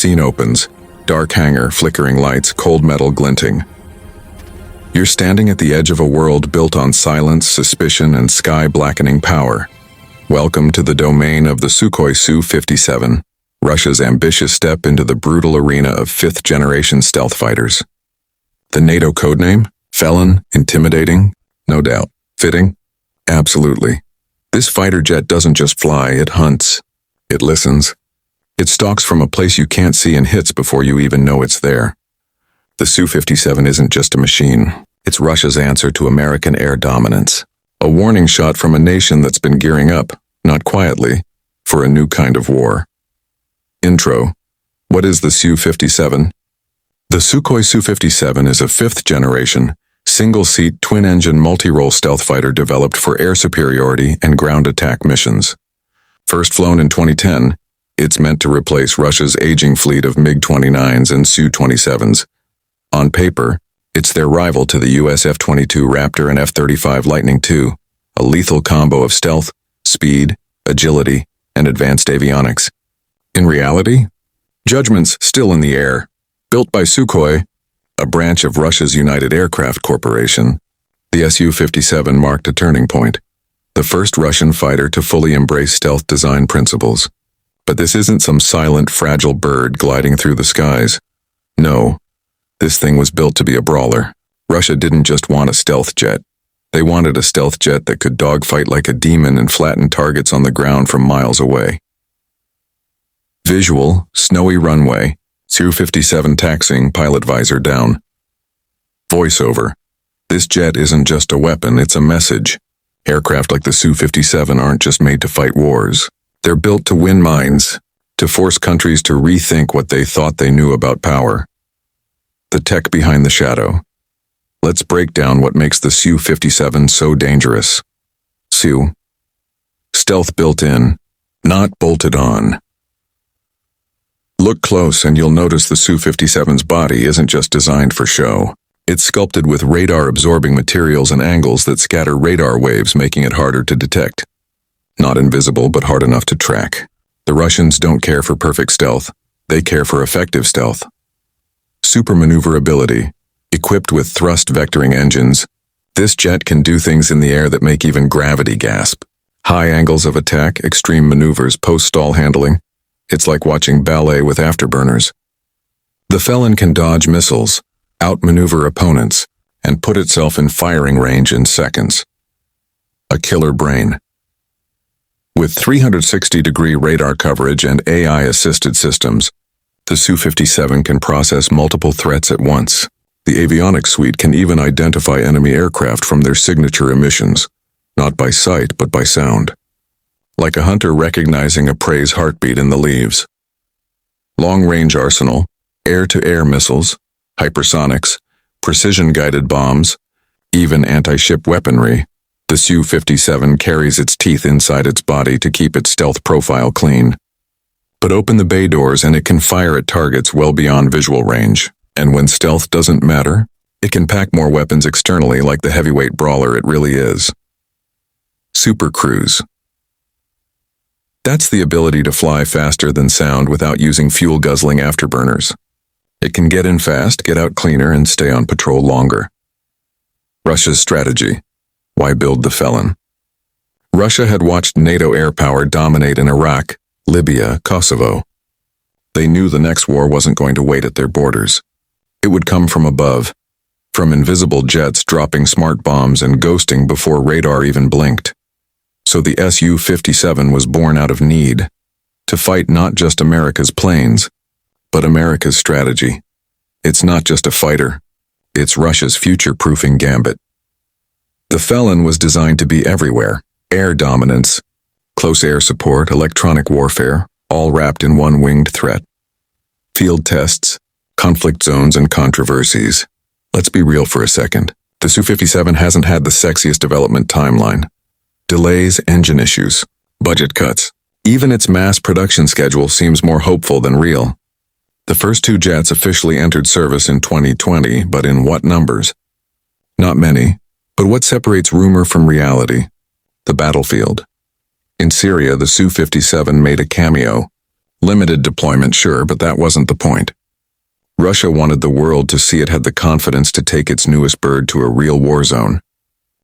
scene opens. Dark hangar, flickering lights, cold metal glinting. You're standing at the edge of a world built on silence, suspicion, and sky-blackening power. Welcome to the domain of the Sukhoi Su-57, Russia's ambitious step into the brutal arena of fifth-generation stealth fighters. The NATO codename? Felon? Intimidating? No doubt. Fitting? Absolutely. This fighter jet doesn't just fly, it hunts. It listens. It stalks from a place you can't see and hits before you even know it's there. The Su-57 isn't just a machine. It's Russia's answer to American air dominance. A warning shot from a nation that's been gearing up, not quietly, for a new kind of war. Intro. What is the Su-57? The Sukhoi Su-57 is a fifth-generation, single-seat, twin-engine multi-role stealth fighter developed for air superiority and ground attack missions. First flown in 2010, it's meant to replace Russia's aging fleet of MiG-29s and Su-27s. On paper, it's their rival to the US F-22 Raptor and F-35 Lightning II, a lethal combo of stealth, speed, agility, and advanced avionics. In reality, judgment's still in the air. Built by Sukhoi, a branch of Russia's United Aircraft Corporation, the Su-57 marked a turning point, the first Russian fighter to fully embrace stealth design principles. But this isn't some silent, fragile bird gliding through the skies. No. This thing was built to be a brawler. Russia didn't just want a stealth jet. They wanted a stealth jet that could dogfight like a demon and flatten targets on the ground from miles away. Visual, snowy runway, Su-57 taxiing, pilot visor down. Voiceover. This jet isn't just a weapon, it's a message. Aircraft like the Su-57 aren't just made to fight wars. They're built to win minds, to force countries to rethink what they thought they knew about power. The tech behind the shadow. Let's break down what makes the Su-57 so dangerous. Su. Stealth built in, not bolted on. Look close and you'll notice the Su-57's body isn't just designed for show. It's sculpted with radar-absorbing materials and angles that scatter radar waves, making it harder to detect. Not invisible, but hard enough to track. The Russians don't care for perfect stealth. They care for effective stealth. Supermaneuverability. Equipped with thrust vectoring engines, this jet can do things in the air that make even gravity gasp. High angles of attack, extreme maneuvers, post-stall handling. It's like watching ballet with afterburners. The Felon can dodge missiles, outmaneuver opponents, and put itself in firing range in seconds. A killer brain. With 360-degree radar coverage and AI-assisted systems, the Su-57 can process multiple threats at once. The avionics suite can even identify enemy aircraft from their signature emissions, not by sight but by sound. Like a hunter recognizing a prey's heartbeat in the leaves. Long-range arsenal, air-to-air missiles, hypersonics, precision-guided bombs, even anti-ship weaponry. The Su-57 carries its teeth inside its body to keep its stealth profile clean. But open the bay doors and it can fire at targets well beyond visual range. And when stealth doesn't matter, it can pack more weapons externally like the heavyweight brawler it really is. Super Cruise. That's the ability to fly faster than sound without using fuel-guzzling afterburners. It can get in fast, get out cleaner, and stay on patrol longer. Russia's strategy. Why build the Felon? Russia had watched NATO air power dominate in Iraq, Libya, Kosovo. They knew the next war wasn't going to wait at their borders. It would come from above, from invisible jets dropping smart bombs and ghosting before radar even blinked. So the Su-57 was born out of need, to fight not just America's planes, but America's strategy. It's not just a fighter, it's Russia's future-proofing gambit. The Felon was designed to be everywhere: air dominance, close air support, electronic warfare, all wrapped in one winged threat. Field tests, conflict zones, and controversies. Let's be real for a second. The Su-57 hasn't had the sexiest development timeline. Delays, engine issues, budget cuts. Even its mass production schedule seems more hopeful than real. The first two jets officially entered service in 2020, but in what numbers? Not many. But what separates rumor from reality? The battlefield. In Syria, the Su-57 made a cameo. Limited deployment, sure, but that wasn't the point. Russia wanted the world to see it had the confidence to take its newest bird to a real war zone.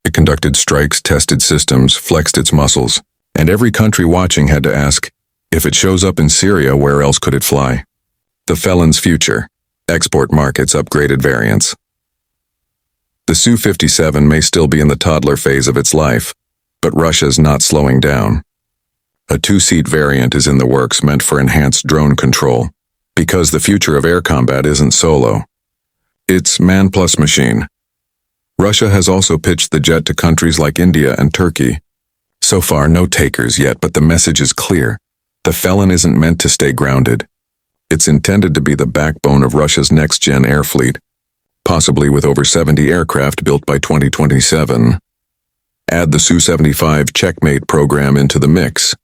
It conducted strikes, tested systems, flexed its muscles, and every country watching had to ask, if it shows up in Syria, where else could it fly? The Felon's future. Export markets, upgraded variants. The Su-57 may still be in the toddler phase of its life, but Russia's not slowing down. A two-seat variant is in the works meant for enhanced drone control, because the future of air combat isn't solo. It's man plus machine. Russia has also pitched the jet to countries like India and Turkey. So far, no takers yet, but the message is clear. The Felon isn't meant to stay grounded. It's intended to be the backbone of Russia's next-gen air fleet, possibly with over 70 aircraft built by 2027. Add the Su-75 checkmate program into the mix,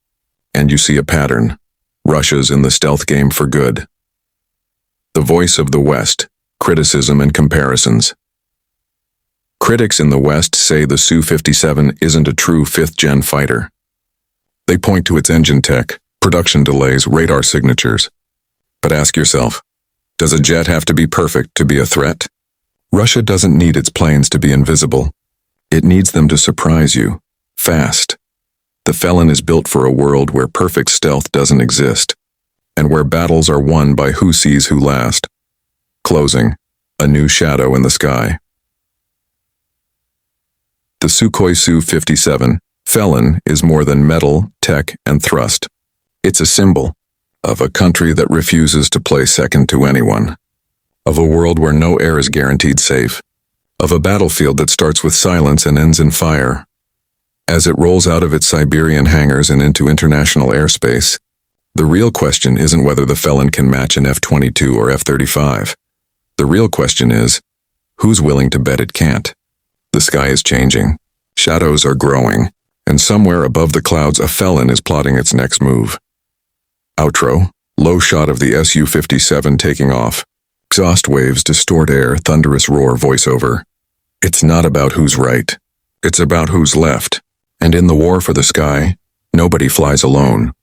and you see a pattern. Russia's in the stealth game for good. The voice of the West, criticism and comparisons. Critics in the West say the Su-57 isn't a true fifth-gen fighter. They point to its engine tech, production delays, radar signatures. But ask yourself, does a jet have to be perfect to be a threat? Russia doesn't need its planes to be invisible. It needs them to surprise you, fast. The Felon is built for a world where perfect stealth doesn't exist, and where battles are won by who sees who last. Closing, a new shadow in the sky. The Sukhoi Su-57, Felon, is more than metal, tech, and thrust. It's a symbol of a country that refuses to play second to anyone, of a world where no air is guaranteed safe, of a battlefield that starts with silence and ends in fire. As it rolls out of its Siberian hangars and into international airspace, the real question isn't whether the Felon can match an F-22 or F-35. The real question is, who's willing to bet it can't? The sky is changing, shadows are growing, and somewhere above the clouds a Felon is plotting its next move. Outro, low shot of the Su-57 taking off. Exhaust waves distort air, thunderous roar, voiceover. It's not about who's right. It's about who's left. And in the war for the sky, nobody flies alone.